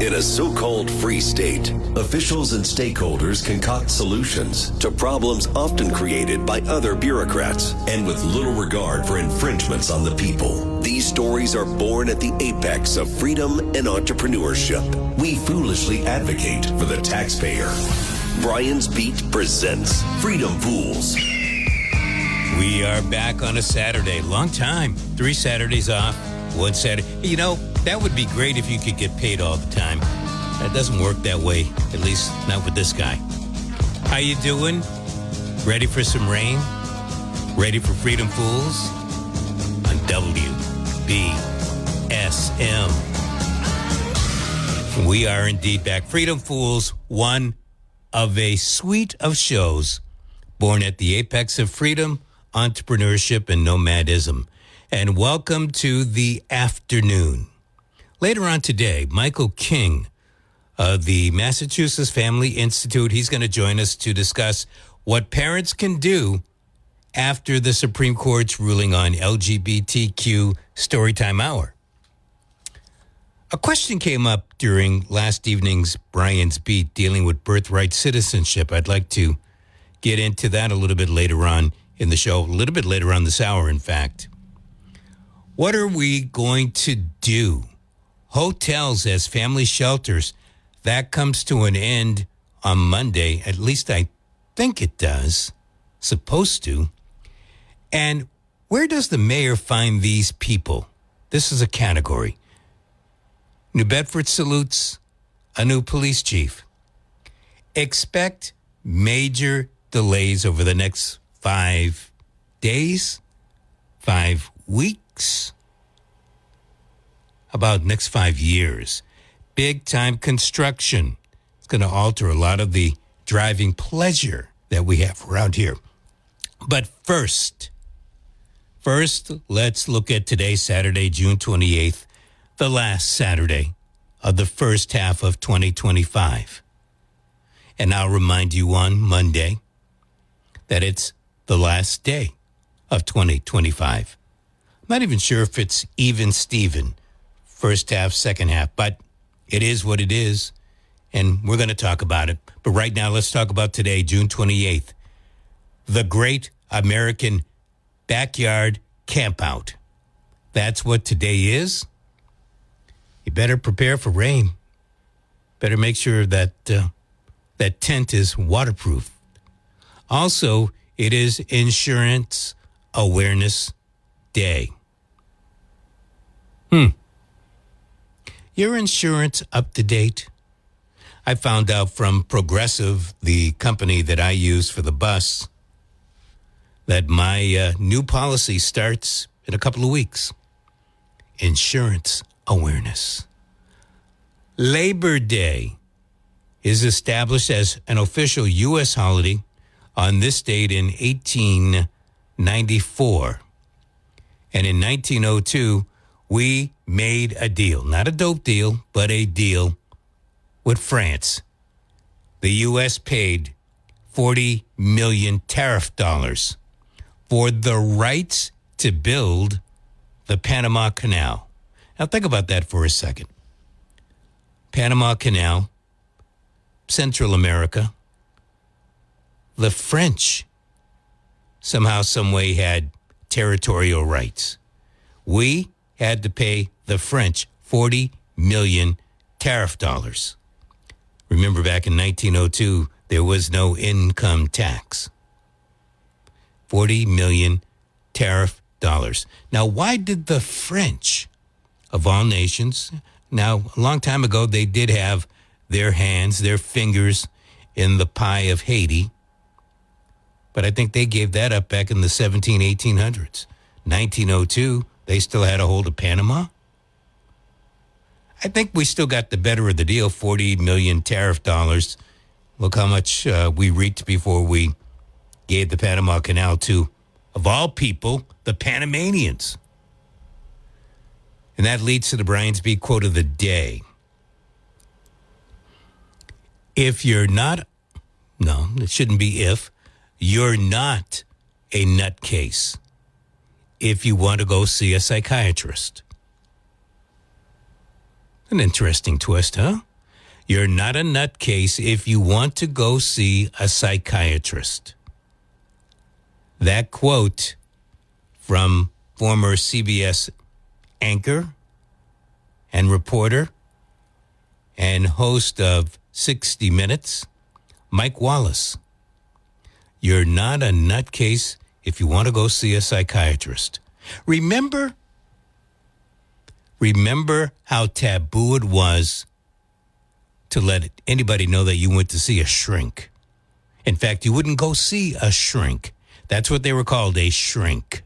In a so-called free state, officials and stakeholders concoct solutions to problems often created by other bureaucrats and with little regard for infringements on the people. These stories are born at the apex of freedom and entrepreneurship. We foolishly advocate for the taxpayer. Brian's Beat presents Freedom Fools. We are back on a Saturday. Long time. 3 Saturdays off, 1 Saturday. You know, that would be great if you could get paid all the time. That doesn't work that way, at least not with this guy. How you doing? Ready for some rain? Ready for Freedom Fools? On WBSM. We are indeed back. Freedom Fools, one of a suite of shows born at the apex of freedom, entrepreneurship, and nomadism. And welcome to the afternoon. Later on today, Michael King of the Massachusetts Family Institute, he's going to join us to discuss what parents can do after the Supreme Court's ruling on LGBTQ Storytime Hour. A question came up during last evening's Brian's Beat dealing with birthright citizenship. I'd like to get into that a little bit later on in the show, a little bit later on this hour, in fact. What are we going to do? Hotels as family shelters, that comes to an end on Monday. At least I think it does. Supposed to. And where does the mayor find these people? This is a category. New Bedford salutes a new police chief. Expect major delays over the next 5 days, 5 weeks. About next 5 years. Big time construction. It's going to alter a lot of the driving pleasure that we have around here. But first, let's look at today, Saturday, June 28th, the last Saturday of the first half of 2025. And I'll remind you on Monday that it's the last day of 2025. I'm not even sure if it's even Steven. First half, second half, but it is what it is, and we're going to talk about it. But right now, let's talk about today, June 28th, the Great American Backyard Campout. That's what today is. You better prepare for rain. Better make sure that that tent is waterproof. Also, it is Insurance Awareness Day. Your insurance up to date? I found out from Progressive, the company that I use for the bus, that my new policy starts in a couple of weeks. Insurance awareness. Labor Day is established as an official U.S. holiday on this date in 1894. And in 1902, we made a deal, not a dope deal, but a deal with France. The U.S. paid 40 million tariff dollars for the rights to build the Panama Canal. Now think about that for a second. Panama Canal, Central America, the French somehow, some way had territorial rights. We had to pay the French 40 million tariff dollars. Remember back in 1902, there was no income tax. 40 million tariff dollars. Now, why did the French, of all nations, now, a long time ago, they did have their hands, their fingers in the pie of Haiti, but I think they gave that up back in the 1800s. 1902, they still had a hold of Panama. I think we still got the better of the deal, 40 million tariff dollars. Look how much we reaped before we gave the Panama Canal to, of all people, the Panamanians. And that leads to the Brian's Beat quote of the day. If you're not, no, it shouldn't be if, you're not a nutcase if you want to go see a psychiatrist. An interesting twist, huh? You're not a nutcase if you want to go see a psychiatrist. That quote from former CBS anchor and reporter and host of 60 Minutes, Mike Wallace. You're not a nutcase if you want to go see a psychiatrist. Remember how taboo it was to let anybody know that you went to see a shrink. In fact, you wouldn't go see a shrink. That's what they were called, a shrink.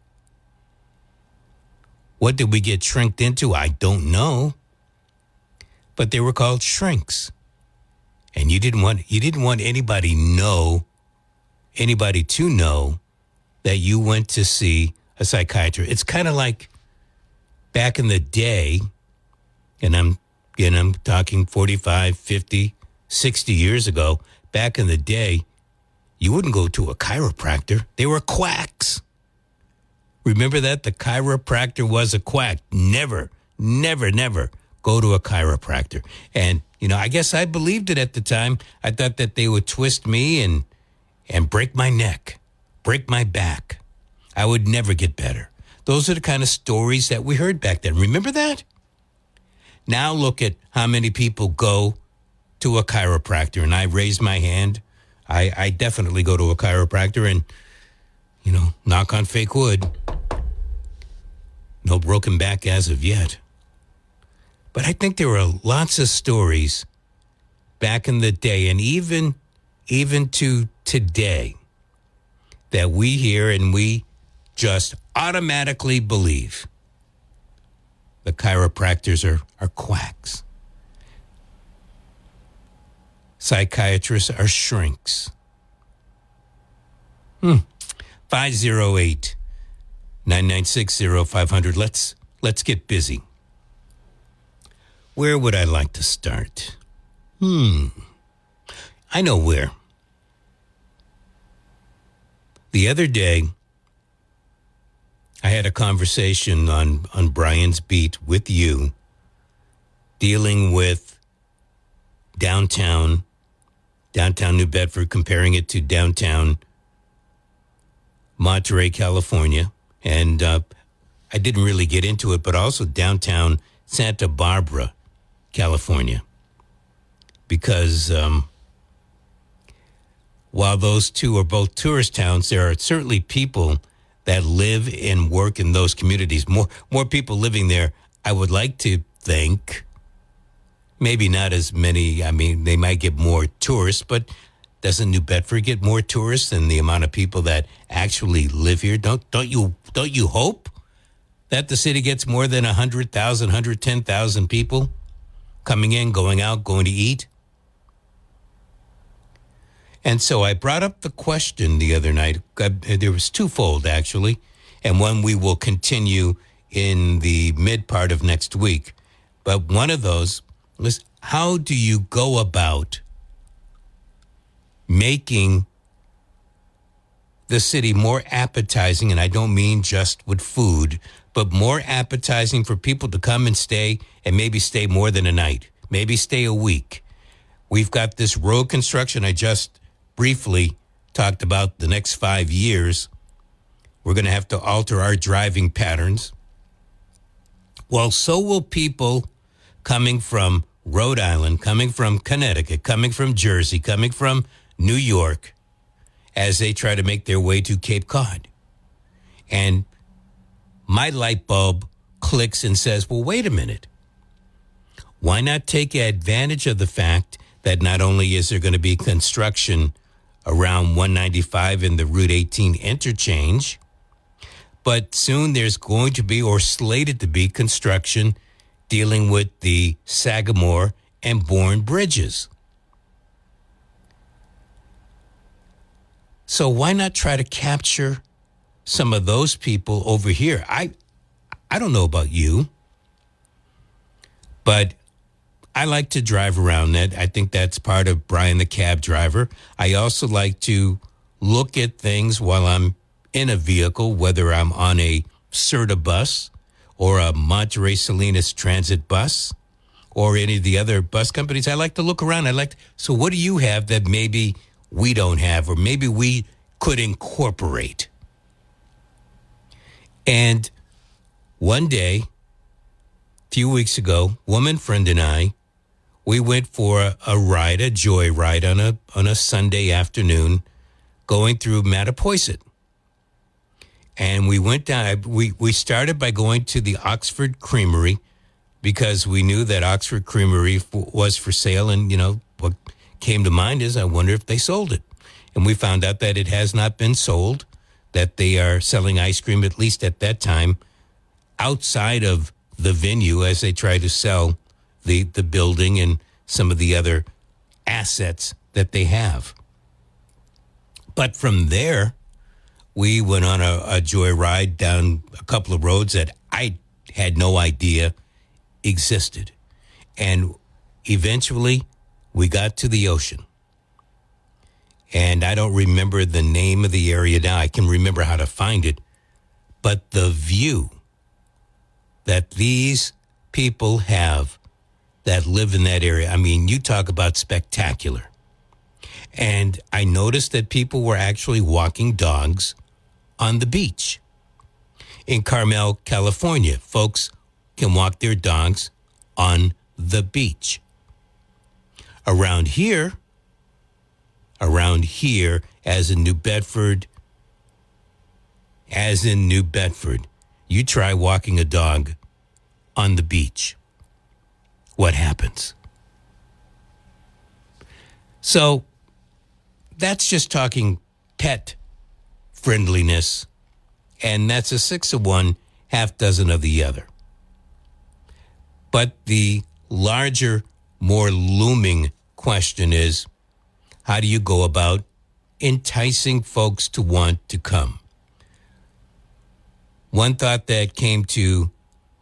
What did we get shrinked into? I don't know. But they were called shrinks. And you didn't want anybody to know that you went to see a psychiatrist. It's kind of like back in the day, and I'm talking 45, 50, 60 years ago. Back in the day, you wouldn't go to a chiropractor. They were quacks. Remember that? The chiropractor was a quack. Never go to a chiropractor. And, I guess I believed it at the time. I thought that they would twist me and break my neck, break my back. I would never get better. Those are the kind of stories that we heard back then. Remember that? Now look at how many people go to a chiropractor. And I raise my hand. I definitely go to a chiropractor and, knock on fake wood. No broken back as of yet. But I think there were lots of stories back in the day and even to today that we hear and we just automatically believe the chiropractors are quacks. Psychiatrists are shrinks. 508-996-0500. Let's get busy. Where would I like to start? I know where. The other day, I had a conversation on Brian's Beat with you, dealing with downtown New Bedford, comparing it to downtown Monterey, California. And I didn't really get into it, but also downtown Santa Barbara, California. Because while those two are both tourist towns, there are certainly people that live and work in those communities. More people living there, I would like to think. Maybe not as many. I mean, they might get more tourists, but doesn't New Bedford get more tourists than the amount of people that actually live here? Don't you hope that the city gets more than 100,000, 110,000 people coming in, going out, going to eat? And so I brought up the question the other night. There was twofold, actually, and one we will continue in the mid part of next week. But one of those was, how do you go about making the city more appetizing? And I don't mean just with food, but more appetizing for people to come and stay, and maybe stay more than a night, maybe stay a week. We've got this road construction. I just briefly talked about the next 5 years. We're going to have to alter our driving patterns. Well, so will people coming from Rhode Island, coming from Connecticut, coming from Jersey, coming from New York, as they try to make their way to Cape Cod. And my light bulb clicks and says, well, wait a minute. Why not take advantage of the fact that not only is there going to be construction around 195 in the Route 18 interchange, but soon there's going to be, or slated to be, construction dealing with the Sagamore and Bourne bridges. So why not try to capture some of those people over here? I don't know about you, but I like to drive around that. I think that's part of Brian the cab driver. I also like to look at things while I'm in a vehicle, whether I'm on a CERTA bus or a Monterey Salinas transit bus or any of the other bus companies. I like to look around. So what do you have that maybe we don't have, or maybe we could incorporate? And one day, a few weeks ago, woman friend and I, we went for a ride, a joy ride on a Sunday afternoon, going through Mattapoisett. And we went down, we started by going to the Oxford Creamery, because we knew that Oxford Creamery was for sale. And, what came to mind is, I wonder if they sold it. And we found out that it has not been sold, that they are selling ice cream, at least at that time, outside of the venue, as they try to sell the building and some of the other assets that they have. But from there, we went on a joy ride down a couple of roads that I had no idea existed. And eventually, we got to the ocean. And I don't remember the name of the area now. I can remember how to find it. But the view that these people have that live in that area, I mean, you talk about spectacular. And I noticed that people were actually walking dogs on the beach. In Carmel, California, folks can walk their dogs on the beach. Around here, as in New Bedford, you try walking a dog on the beach. What happens? So that's just talking pet friendliness, and that's a 6 of one, half dozen of the other. But the larger, more looming question is, how do you go about enticing folks to want to come? One thought that came to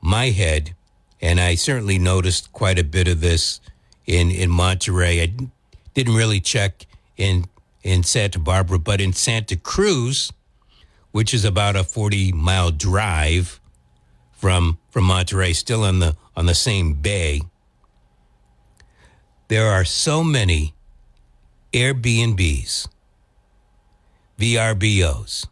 my head, and I certainly noticed quite a bit of this in Monterey. I didn't really check in Santa Barbara, but in Santa Cruz, which is about a 40-mile drive from Monterey, still on the same bay, there are so many Airbnbs, VRBOs,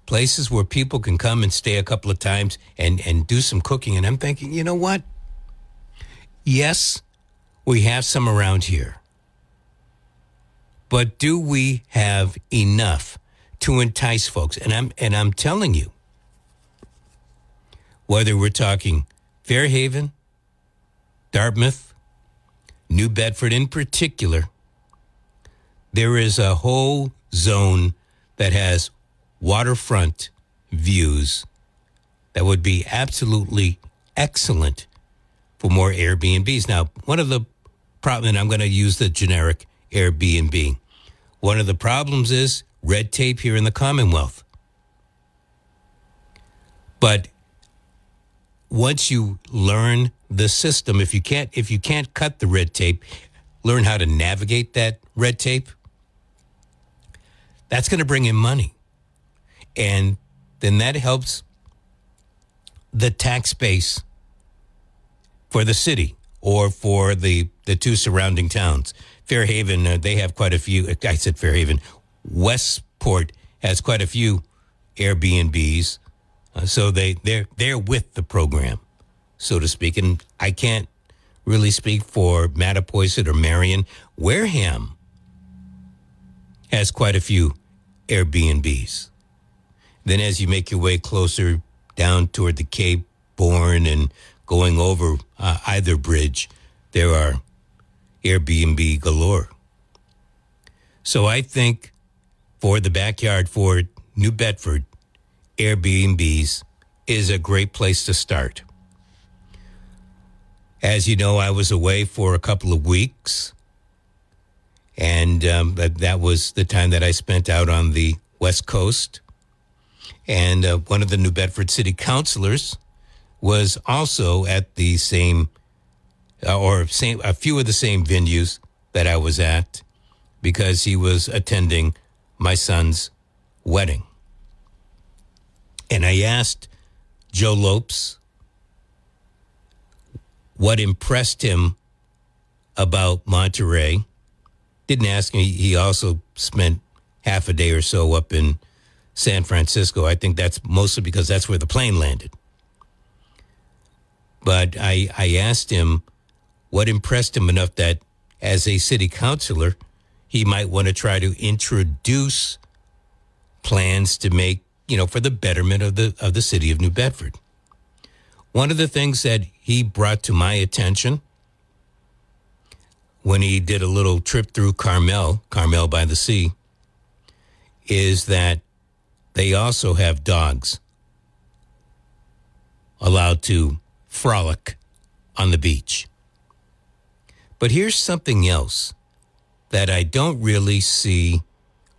places where people can come and stay a couple of times and do some cooking. And I'm thinking, you know what? Yes, we have some around here. But do we have enough to entice folks? And I'm telling you, whether we're talking Fairhaven, Dartmouth, New Bedford in particular, there is a whole zone that has waterfront views that would be absolutely excellent for more Airbnbs. Now, one of the problems, and I'm going to use the generic Airbnb, one of the problems is red tape here in the Commonwealth. But once you learn the system, if you can't cut the red tape, learn how to navigate that red tape, that's going to bring in money. And then that helps the tax base for the city or for the two surrounding towns. Fairhaven, they have quite a few. I said Fairhaven. Westport has quite a few Airbnbs. So they're with the program, so to speak. And I can't really speak for Mattapoisett or Marion. Wareham has quite a few Airbnbs. Then as you make your way closer down toward the Cape, Bourne, and going over either bridge, there are Airbnb galore. So I think for the backyard, for New Bedford, Airbnbs is a great place to start. As you know, I was away for a couple of weeks, and that was the time that I spent out on the West Coast. And one of the New Bedford city councilors was also at the a few of the same venues that I was at, because he was attending my son's wedding. And I asked Joe Lopes, what impressed him about Monterey. Didn't ask me. He also spent half a day or so up in San Francisco. I think that's mostly because that's where the plane landed. But I asked him what impressed him enough that as a city councilor, he might want to try to introduce plans to make, for the betterment of the city of New Bedford. One of the things that he brought to my attention when he did a little trip through Carmel by the sea, is that they also have dogs allowed to frolic on the beach. But here's something else that I don't really see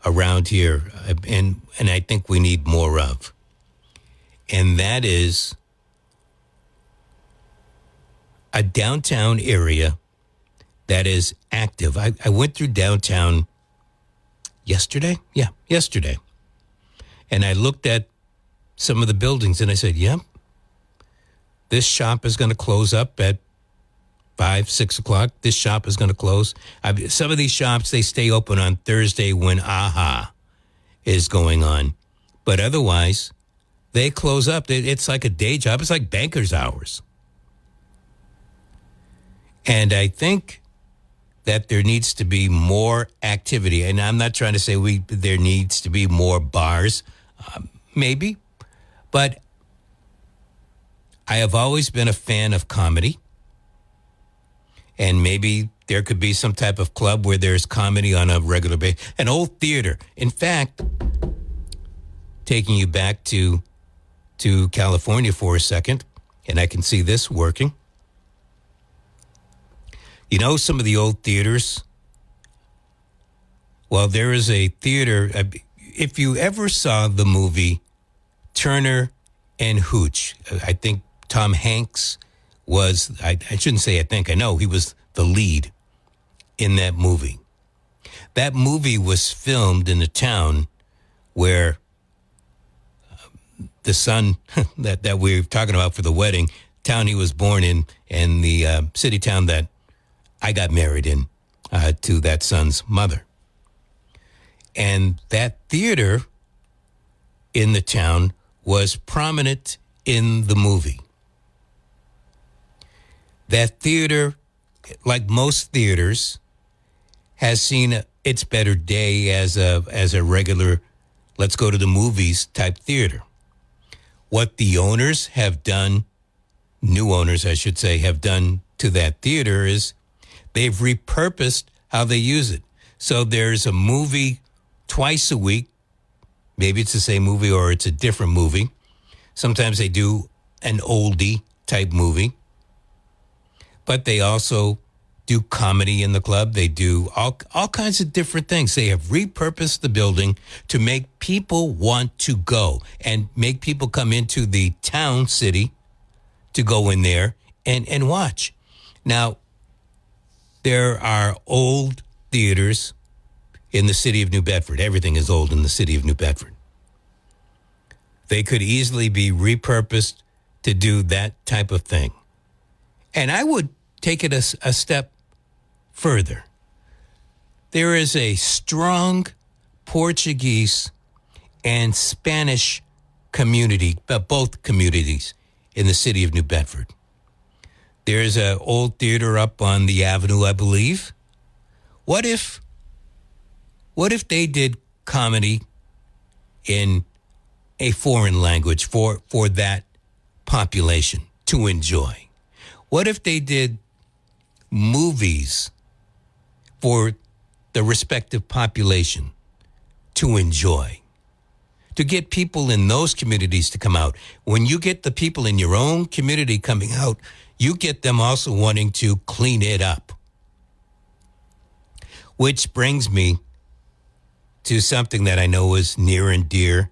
around here, and I think we need more of. And that is a downtown area that is active. I went through downtown yesterday. Yeah, yesterday. And I looked at some of the buildings and I said, yep, this shop is going to close up at 5, 6 o'clock. This shop is going to close. Some of these shops, they stay open on Thursday when AHA is going on. But otherwise, they close up. It's like a day job. It's like banker's hours. And I think that there needs to be more activity. And I'm not trying to say there needs to be more bars, maybe. But I have always been a fan of comedy. And maybe there could be some type of club where there's comedy on a regular basis. An old theater. In fact, taking you back to California for a second, and I can see this working. Some of the old theaters? Well, there is a theater. If you ever saw the movie Turner and Hooch, I think Tom Hanks was, I shouldn't say I think, I know he was the lead in that movie. That movie was filmed in a town where the son that we're talking about for the wedding, town he was born in, and the city town that I got married in to that son's mother. And that theater in the town was prominent in the movie. That theater, like most theaters, has seen its better day as a regular, let's go to the movies type theater. What the owners have done, new owners, I should say, have done to that theater is they've repurposed how they use it. So there's a movie twice a week. Maybe it's the same movie or it's a different movie. Sometimes they do an oldie type movie. But they also do comedy in the club. They do all kinds of different things. They have repurposed the building to make people want to go and make people come into the town city to go in there and watch. Now, there are old theaters in the city of New Bedford. Everything is old in the city of New Bedford. They could easily be repurposed to do that type of thing. And I would take it a step further. There is a strong Portuguese and Spanish community, both communities in the city of New Bedford. There's an old theater up on the avenue, I believe. What if they did comedy in a foreign language for that population to enjoy? What if they did movies for the respective population to enjoy? To get people in those communities to come out. When you get the people in your own community coming out, you get them also wanting to clean it up. Which brings me to something that I know is near and dear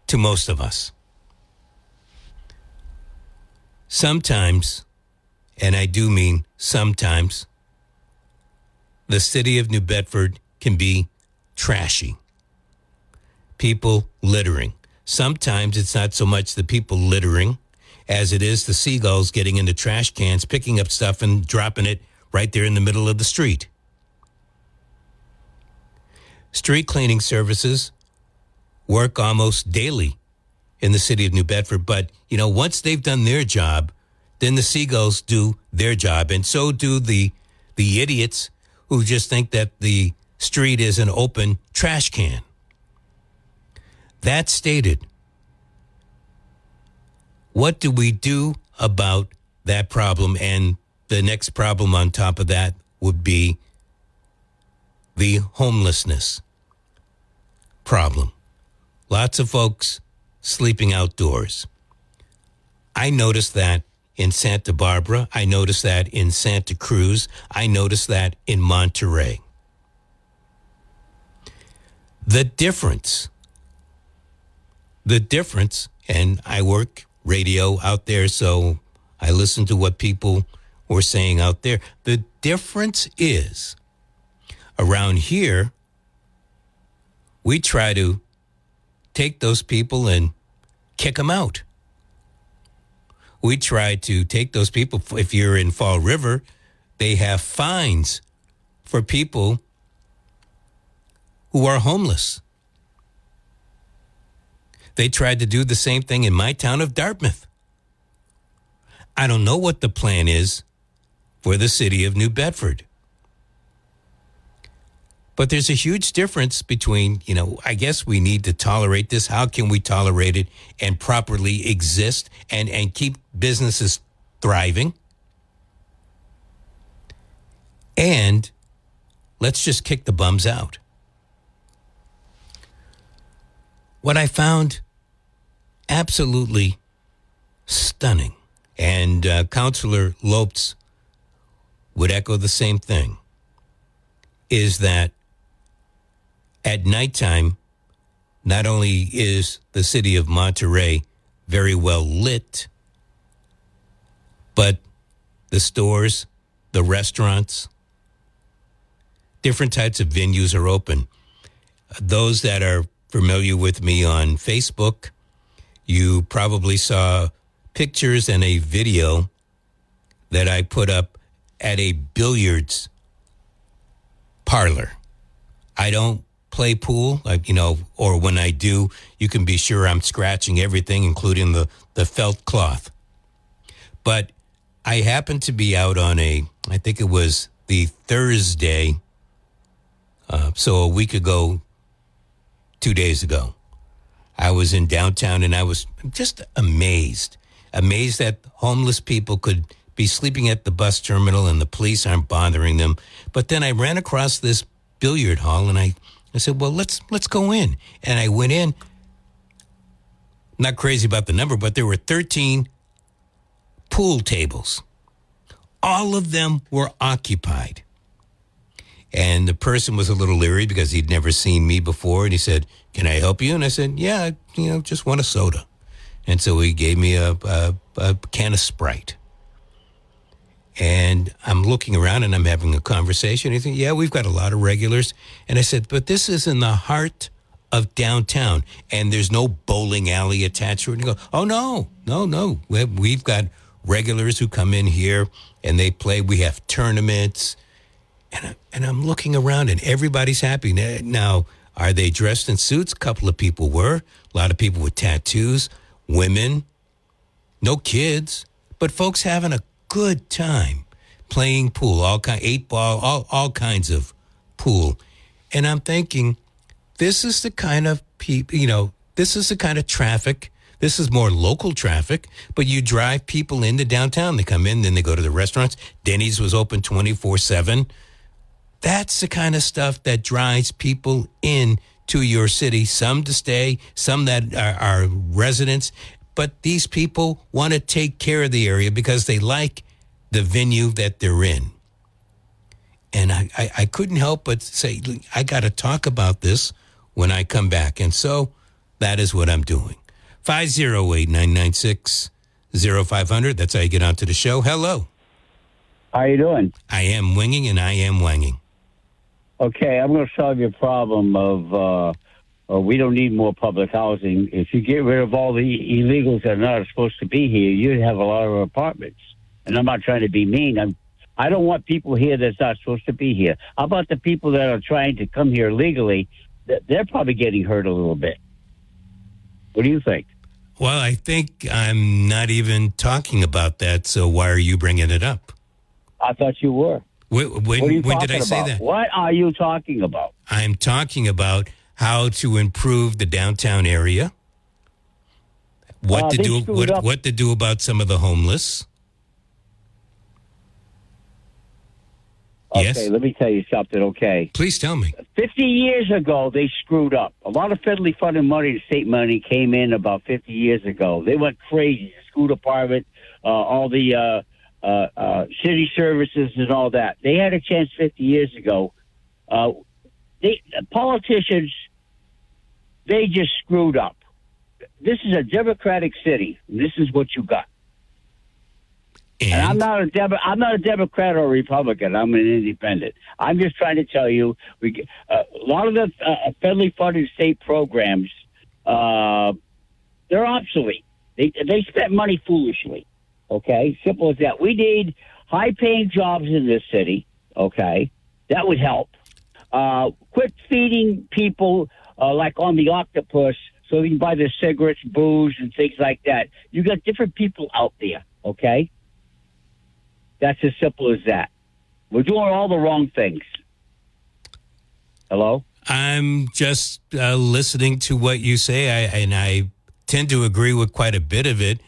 to most of us. Sometimes, and I do mean sometimes, the city of New Bedford can be trashy. People littering. Sometimes it's not so much the people littering as it is the seagulls getting into trash cans, picking up stuff and dropping it right there in the middle of the street. Street cleaning services work almost daily in the city of New Bedford. But, once they've done their job, then the seagulls do their job. And so do the idiots who just think that the street is an open trash can. That stated, what do we do about that problem? And the next problem on top of that would be the homelessness problem. Lots of folks sleeping outdoors. I noticed that in Santa Barbara. I noticed that in Santa Cruz. I noticed that in Monterey. The difference, and I work radio out there, so I listen to what people were saying out there. The difference is, around here, we try to take those people and kick them out. We try to take those people. If you're in Fall River, they have fines for people who are homeless. They tried to do the same thing in my town of Dartmouth. I don't know what the plan is for the city of New Bedford. But there's a huge difference between, I guess we need to tolerate this. How can we tolerate it and properly exist and keep businesses thriving? And let's just kick the bums out. What I found absolutely stunning, and Councilor Lopes would echo the same thing, is that at nighttime, not only is the city of Monterey very well lit, but the stores, the restaurants, different types of venues are open. Those that are familiar with me on Facebook, you probably saw pictures and a video that I put up at a billiards parlor. I don't play pool, or when I do, you can be sure I'm scratching everything, including the felt cloth. But I happened to be out on I think it was the Thursday, so a week ago, 2 days ago. I was in downtown and I was just amazed that homeless people could be sleeping at the bus terminal and the police aren't bothering them. But then I ran across this billiard hall and I said, well, let's go in. And I went in, not crazy about the number, but there were 13 pool tables. All of them were occupied. And the person was a little leery because he'd never seen me before. And he said, can I help you? And I said, yeah, just want a soda. And so he gave me a can of Sprite. And I'm looking around and I'm having a conversation. He said, yeah, we've got a lot of regulars. And I said, but this is in the heart of downtown and there's no bowling alley attached to it. And he goes, oh, no. We've got regulars who come in here and they play. We have tournaments. And I'm looking around and everybody's happy. Now, are they dressed in suits? A couple of people were. A lot of people with tattoos, women, no kids, but folks having a good time playing pool, 8-ball, all kinds of pool. And I'm thinking, this is the kind of people, this is the kind of traffic. This is more local traffic, but you drive people into downtown. They come in, then they go to the restaurants. Denny's was open 24/7. That's the kind of stuff that drives people in to your city, some to stay, some that are residents. But these people want to take care of the area because they like the venue that they're in. And I couldn't help but say, I got to talk about this when I come back. And so that is what I'm doing. 508-996-0500. That's how you get onto the show. Hello. How you doing? I am winging and I am wanging. Okay, I'm going to solve your problem of we don't need more public housing. If you get rid of all the illegals that are not supposed to be here, you'd have a lot of apartments. And I'm not trying to be mean. I don't want people here that's not supposed to be here. How about the people that are trying to come here legally? They're probably getting hurt a little bit. What do you think? Well, I think I'm not even talking about that, so why are you bringing it up? I thought you were. When did I say that? What are you talking about? I'm talking about how to improve the downtown area, what to do about some of the homeless. Okay, Yes? let me tell you something, okay? Please tell me. 50 years ago, they screwed up. A lot of federally funded money and state money came in about 50 years ago. They went crazy. School department, all the city services and all that. They had a chance 50 years ago. Politicians, they just screwed up. This is a Democratic city. And this is what you got. And I'm not a Democrat or a Republican. I'm an independent. I'm just trying to tell you, a lot of the federally funded state programs, they're obsolete. They spent money foolishly. Okay, simple as that. We need high-paying jobs in this city. Okay, that would help. Quit feeding people like on the octopus, so you can buy their cigarettes, booze, and things like that. You got different people out there. Okay. That's as simple as that. We're doing all the wrong things. Hello? I'm just listening to what you say, and I tend to agree with quite a bit of it.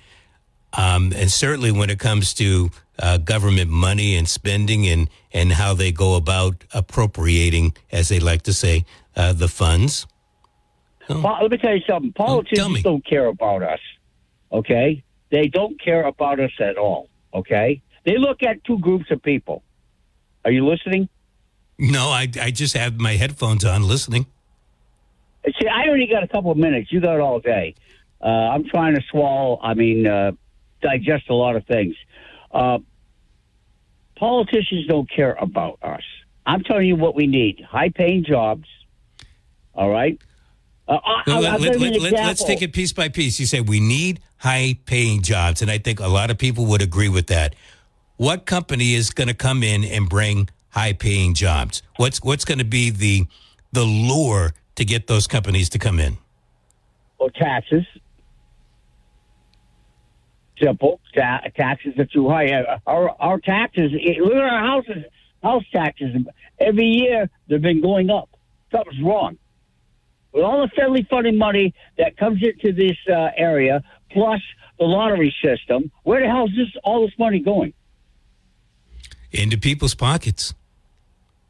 And certainly when it comes to government money and spending and how they go about appropriating, as they like to say, the funds. Let me tell you something. Politicians don't care about us, okay? They don't care about us at all, okay? They look at two groups of people. Are you listening? No, I just have my headphones on listening. See, I only got a couple of minutes. You got it all day. I'm trying to digest a lot of things. Politicians don't care about us. I'm telling you what we need. High-paying jobs, all right? Let's take it piece by piece. You say we need high-paying jobs, and I think a lot of people would agree with that. What company is going to come in and bring high-paying jobs? What's going to be the lure to get those companies to come in? Well, taxes. Simple. Taxes are too high. Our taxes, look at our house taxes. Every year, they've been going up. Something's wrong. With all the federally funded money that comes into this area, plus the lottery system, where the hell is all this money going? Into people's pockets.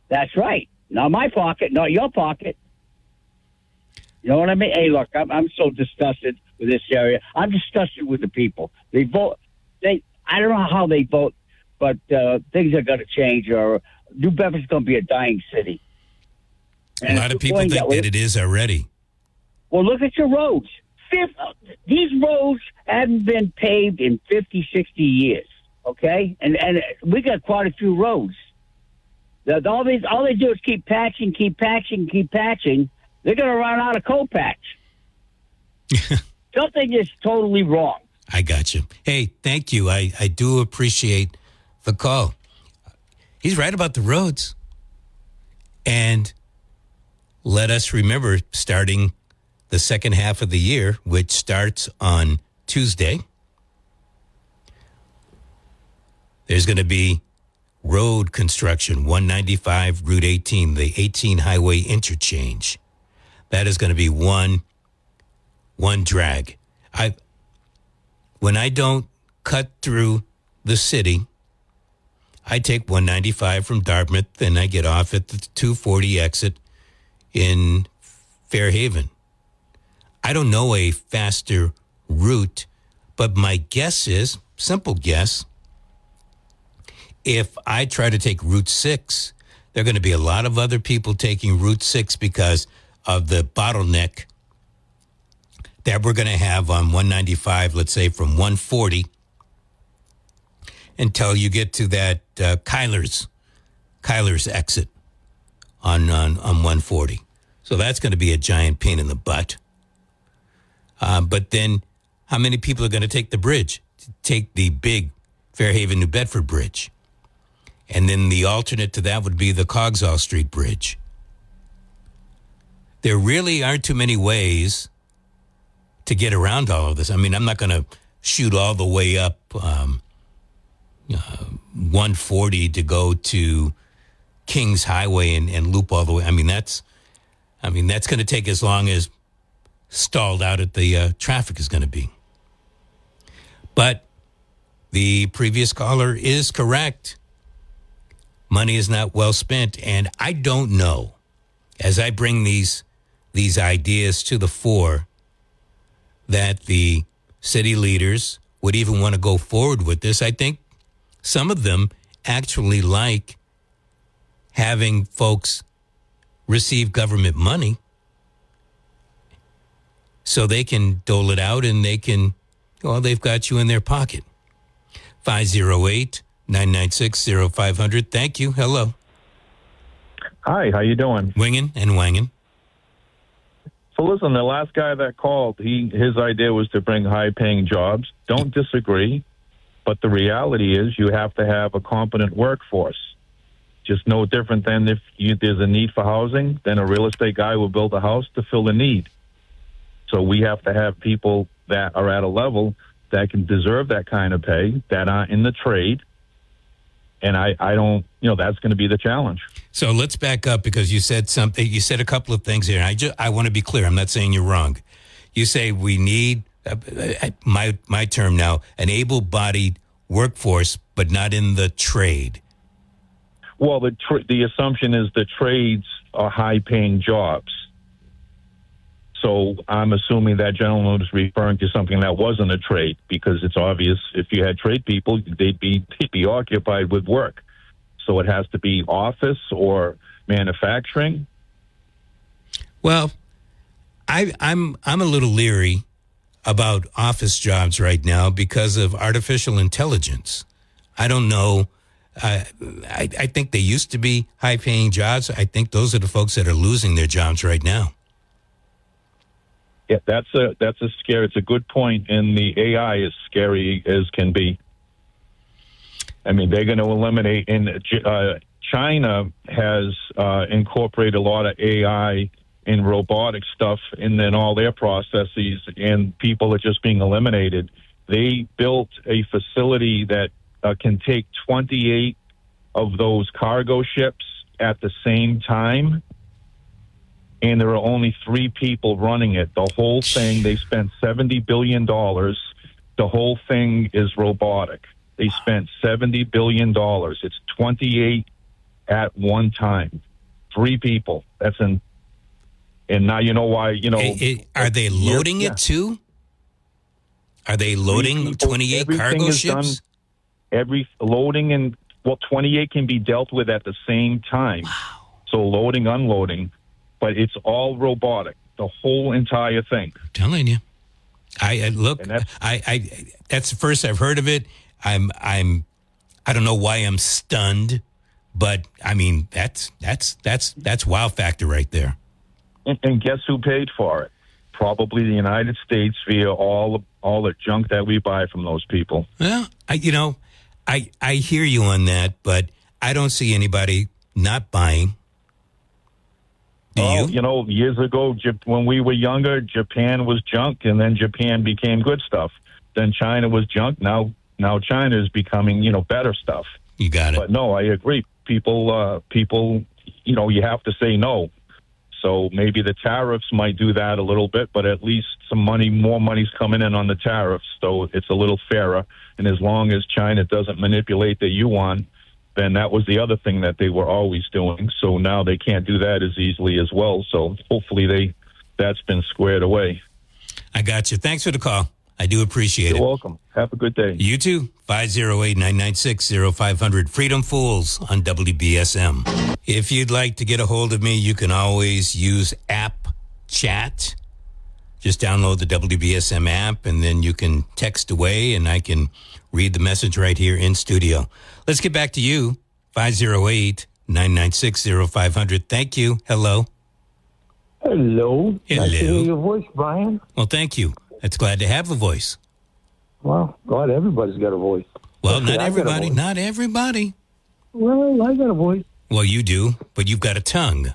That's right. Not my pocket, not your pocket. You know what I mean? Hey, look, I'm so disgusted with this area. I'm disgusted with the people. They vote. I don't know how they vote, but things are going to change. Or New Bedford's going to be a dying city. And a lot of people think that it is already. Well, look at your roads. These roads haven't been paved in 50, 60 years. Okay, and we got quite a few roads. All they do is keep patching. They're going to run out of coal patch. Something is totally wrong. I got you. Hey, thank you. I do appreciate the call. He's right about the roads. And let us remember, starting the second half of the year, which starts on Tuesday, there's going to be road construction, 195 Route 18, the 18 highway interchange. That is going to be one drag. When I don't cut through the city, I take 195 from Dartmouth and I get off at the 240 exit in Fairhaven. I don't know a faster route, but my guess is, simple guess, if I try to take Route 6, there are going to be a lot of other people taking Route 6 because of the bottleneck that we're going to have on 195, let's say from 140 until you get to that Kyler's exit on 140. So that's going to be a giant pain in the butt. But then how many people are going to take the bridge? Take the big Fairhaven, New Bedford bridge. And then the alternate to that would be the Coggeshall Street Bridge. There really aren't too many ways to get around all of this. I mean, I'm not going to shoot all the way up 140 to go to Kings Highway and loop all the way. I mean, that's going to take as long as stalled out at the traffic is going to be. But the previous caller is correct. Money is not well spent. And I don't know, as I bring these ideas to the fore, that the city leaders would even want to go forward with this. I think some of them actually like having folks receive government money so they can dole it out and they've got you in their pocket. 508-996-0500. Thank you. Hello. Hi, how you doing? Winging and wanging. So listen, the last guy that called, his idea was to bring high-paying jobs. Don't disagree, but the reality is you have to have a competent workforce. Just no different than if there's a need for housing, then a real estate guy will build a house to fill the need. So we have to have people that are at a level that can deserve that kind of pay, that aren't in the trade. And I don't, that's going to be the challenge. So let's back up because you said something. You said a couple of things here. I want to be clear. I'm not saying you're wrong. You say we need, my term now, an able-bodied workforce, but not in the trade. Well, the assumption is the trades are high-paying jobs. So I'm assuming that gentleman was referring to something that wasn't a trade, because it's obvious if you had trade people, they'd be occupied with work. So it has to be office or manufacturing. Well, I'm a little leery about office jobs right now because of artificial intelligence. I don't know. I think they used to be high-paying jobs. I think those are the folks that are losing their jobs right now. Yeah, that's a scary. It's a good point, and the AI is scary as can be. I mean, they're going to eliminate. And China has incorporated a lot of AI and robotic stuff in all their processes, and people are just being eliminated. They built a facility that can take 28 of those cargo ships at the same time. And there are only 3 people running it. The whole thing, they spent $70 billion. The whole thing is robotic. They spent $70 billion. It's 28 at one time. 3 people. And now you know why, Are they loading it too? Are they loading 28 cargo ships? Every loading 28 can be dealt with at the same time. Wow. So loading, unloading. But it's all robotic, the whole entire thing. I'm telling you, I that's the first I've heard of it. I don't know why I'm stunned, but I mean that's wow factor right there. And guess who paid for it? Probably the United States via all the junk that we buy from those people. Well, I hear you on that, but I don't see anybody not buying. Do you? Years ago, when we were younger, Japan was junk, and then Japan became good stuff. Then China was junk. Now China is becoming, better stuff. You got it. But no, I agree. People, you have to say no. So maybe the tariffs might do that a little bit, but at least more money's coming in on the tariffs, so it's a little fairer. And as long as China doesn't manipulate the yuan, then that was the other thing that they were always doing. So now they can't do that as easily as well. So hopefully that's been squared away. I got you. Thanks for the call. I do appreciate it. You're welcome. Have a good day. You too. 508-996-0500. Freedom Fools on WBSM. If you'd like to get a hold of me, you can always use app chat. Just download the WBSM app, and then you can text away, and I can read the message right here in studio. Let's get back to you. 508-996-0500. Thank you. Hello. Hello. Nice to Hello. hear your voice, Brian. Well, thank you. It's glad to have a voice. Well, God, everybody's got a voice. Well, Actually, not I got a everybody. voice. Not everybody. Well, I got a voice. Well, you do, but you've got a tongue.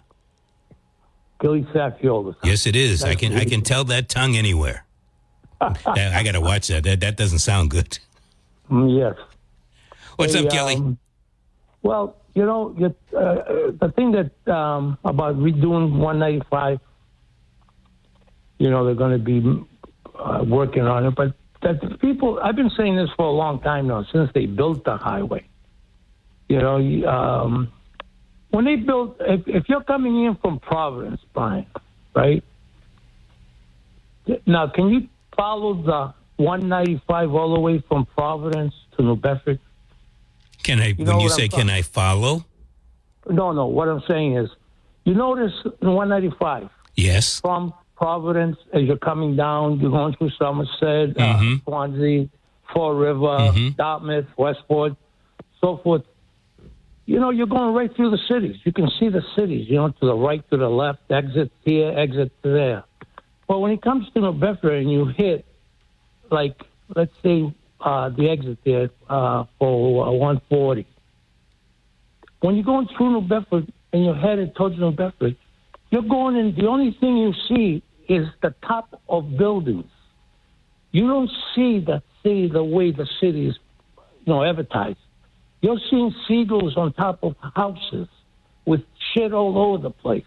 Gilly Sackfield. Yes, it is. I can tell that tongue anywhere. I got to watch that. That doesn't sound good. Yes. What's Hey, up, Gilly? Well, the thing that about redoing 195, they're going to be working on it. But that the people, I've been saying this for a long time now, since they built the highway. When they built, if you're coming in from Providence, Brian, right? Now, can you follow the 195 all the way from Providence to New Bedford? Can I? When you say can I follow? No. What I'm saying is, you notice in 195 Yes. from Providence as you're coming down, you're going through Somerset, Swansea, Fall River, Dartmouth, Westport, so forth. You're going right through the cities. You can see the cities, to the right, to the left, exit here, exit there. But when it comes to New Bedford and you hit, like, let's say the exit there for 140, when you're going through New Bedford and you're headed towards New Bedford, you're going in, the only thing you see is the top of buildings. You don't see the city the way the city is, advertised. You're seeing seagulls on top of houses with shit all over the place.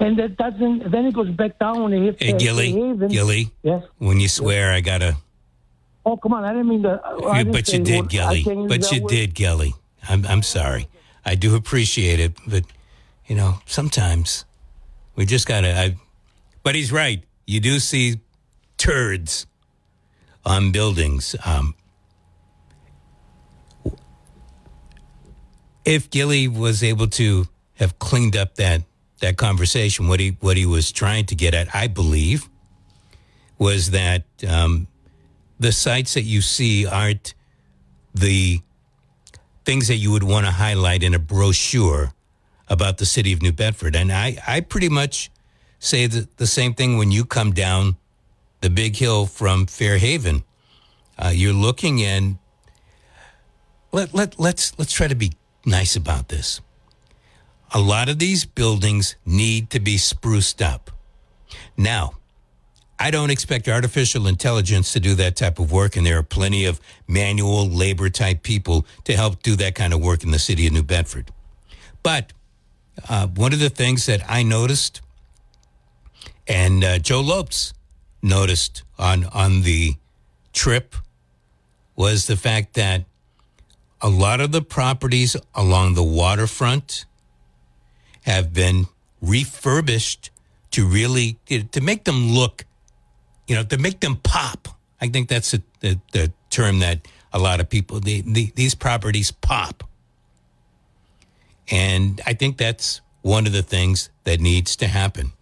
And that doesn't, then it goes back down when it hits Hey, Gilly. Yes? When you swear, I got to... Oh, come on. I didn't mean to... But you did, Gilly. But you did, Gilly. I'm sorry. I do appreciate it. But, sometimes we just got to... But he's right. You do see turds on buildings. If Gilly was able to have cleaned up that conversation, what he was trying to get at, I believe, was that the sites that you see aren't the things that you would want to highlight in a brochure about the city of New Bedford. And I pretty much say the same thing when you come down the big hill from Fairhaven. You're looking in. Let's try to be nice about this. A lot of these buildings need to be spruced up. Now, I don't expect artificial intelligence to do that type of work, and there are plenty of manual labor type people to help do that kind of work in the city of New Bedford. But one of the things that I noticed, and Joe Lopes noticed on the trip, was the fact that a lot of the properties along the waterfront have been refurbished to really, to make them look, to make them pop. I think that's the term that a lot of people, these properties pop. And I think that's one of the things that needs to happen.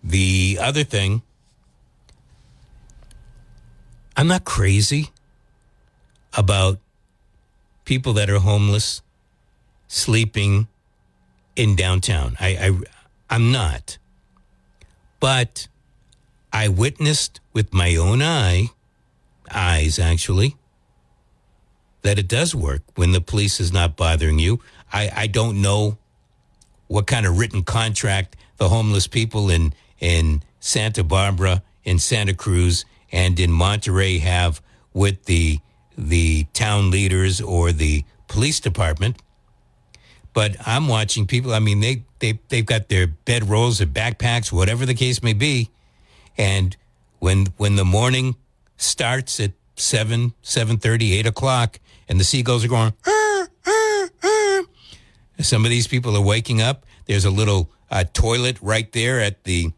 The other thing, I'm not crazy about people that are homeless sleeping in downtown. I'm not. But I witnessed with my own eyes actually, that it does work when the police is not bothering you. I don't know what kind of written contract the homeless people in Santa Barbara, in Santa Cruz, and in Monterey have with the town leaders or the police department. But I'm watching people, I mean, they've got their bedrolls, their backpacks, whatever the case may be. And when the morning starts at 7:30, 8 o'clock, and the seagulls are going, some of these people are waking up. There's a little toilet right there at the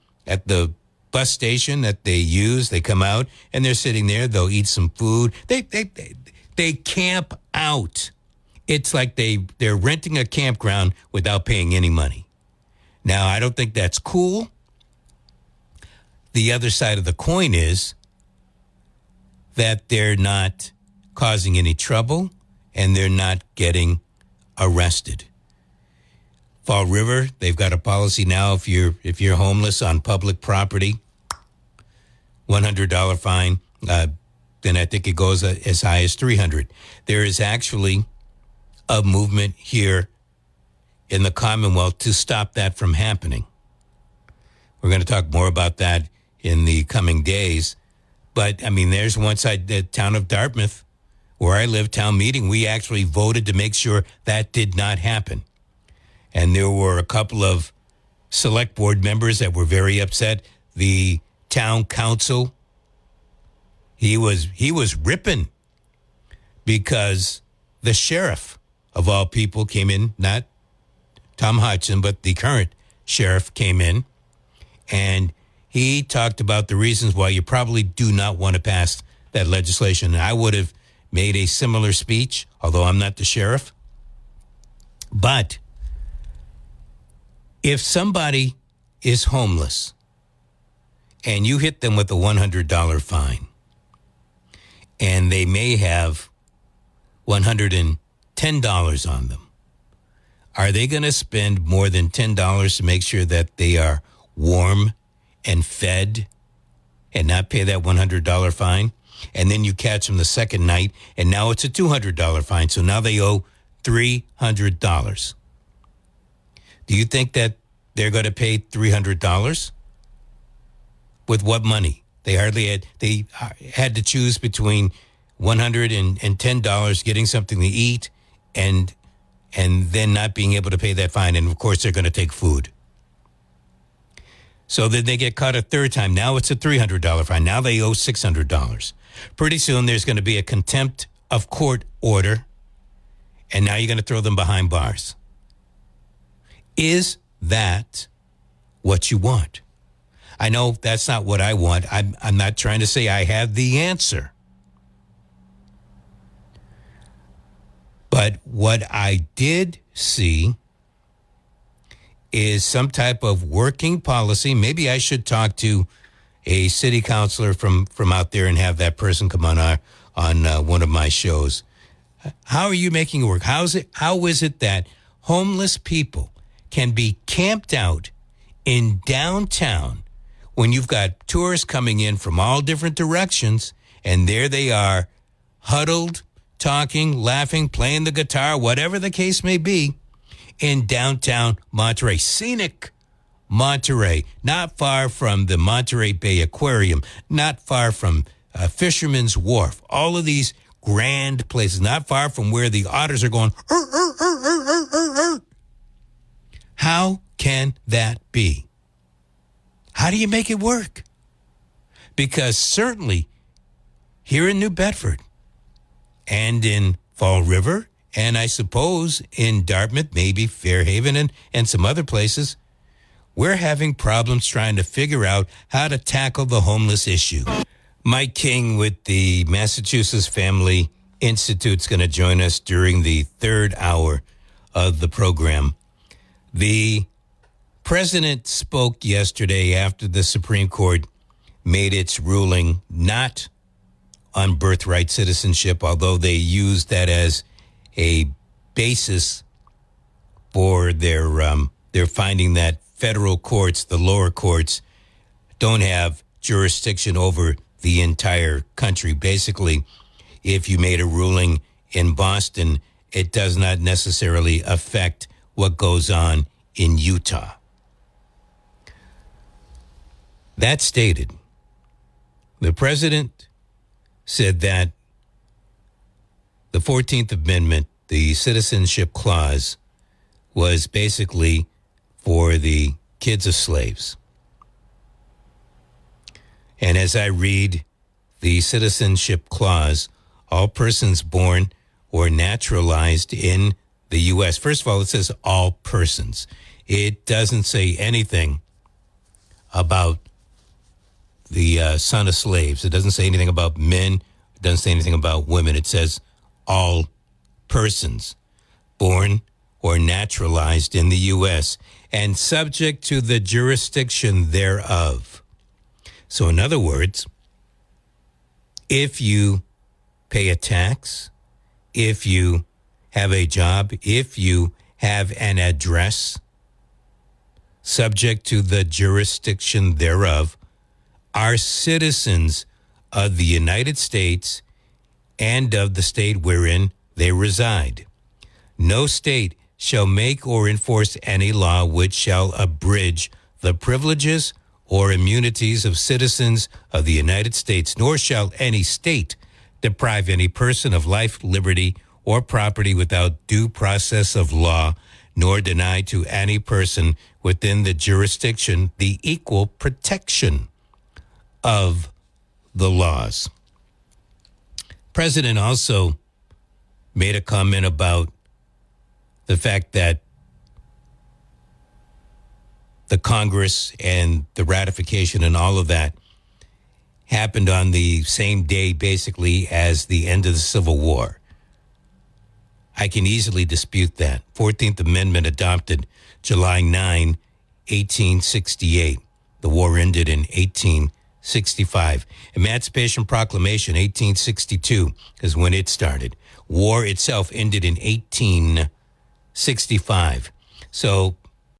bus station that they use. They come out and they're sitting there. They'll eat some food. They camp out. It's like they're renting a campground without paying any money. Now, I don't think that's cool. The other side of the coin is that they're not causing any trouble and they're not getting arrested. Fall River, they've got a policy now if you're homeless on public property, $100 fine. Then I think it goes as high as $300. There is actually a movement here in the Commonwealth to stop that from happening. We're going to talk more about that in the coming days. But, I mean, there's one side, the town of Dartmouth, where I live, town meeting, we actually voted to make sure that did not happen. And there were a couple of select board members that were very upset. The town council, he was ripping because the sheriff of all people came in, not Tom Hodgson, but the current sheriff came in, and he talked about the reasons why you probably do not want to pass that legislation. And I would have made a similar speech, although I'm not the sheriff. But if somebody is homeless and you hit them with a $100 fine, and they may have $110 on them, are they going to spend more than $10 to make sure that they are warm and fed and not pay that $100 fine? And then you catch them the second night, and now it's a $200 fine. So now they owe $300. Do you think that they're going to pay $300? With what money? They had to choose between $110 getting something to eat and then not being able to pay that fine. And, of course, they're going to take food. So then they get caught a third time. Now it's a $300 fine. Now they owe $600. Pretty soon there's going to be a contempt of court order, and now you're going to throw them behind bars. Is that what you want? I know that's not what I want. I'm not trying to say I have the answer. But what I did see is some type of working policy. Maybe I should talk to a city councilor from out there and have that person come on one of my shows. How are you making it work? How is it that homeless people can be camped out in downtown when you've got tourists coming in from all different directions, and there they are, huddled, talking, laughing, playing the guitar, whatever the case may be, in downtown Monterey, scenic Monterey, not far from the Monterey Bay Aquarium, not far from Fisherman's Wharf, all of these grand places, not far from where the otters are going. How can that be? How do you make it work? Because certainly here in New Bedford and in Fall River, and I suppose in Dartmouth, maybe Fairhaven and some other places, we're having problems trying to figure out how to tackle the homeless issue. Mike King with the Massachusetts Family Institute is going to join us during the third hour of the program. The president spoke yesterday after the Supreme Court made its ruling not on birthright citizenship, although they used that as a basis for their finding that federal courts, the lower courts, don't have jurisdiction over the entire country. Basically, if you made a ruling in Boston, it does not necessarily affect what goes on in Utah. That stated, the president said that the 14th Amendment, the citizenship clause, was basically for the kids of slaves. And as I read the citizenship clause, all persons born or naturalized in the U.S. First of all, it says all persons. It doesn't say anything about the son of slaves. It doesn't say anything about men. It doesn't say anything about women. It says all persons born or naturalized in the U.S. and subject to the jurisdiction thereof. So in other words, if you pay a tax, if you have a job, if you have an address subject to the jurisdiction thereof, are citizens of the United States and of the state wherein they reside. No state shall make or enforce any law which shall abridge the privileges or immunities of citizens of the United States, nor shall any state deprive any person of life, liberty, or property without due process of law, nor deny to any person within the jurisdiction the equal protection of the laws. President also made a comment about the fact that the Congress and the ratification and all of that happened on the same day, basically, as the end of the Civil War. I can easily dispute that. 14th Amendment adopted July 9, 1868. The war ended in 1865. Emancipation Proclamation, 1862, is when it started. War itself ended in 1865. So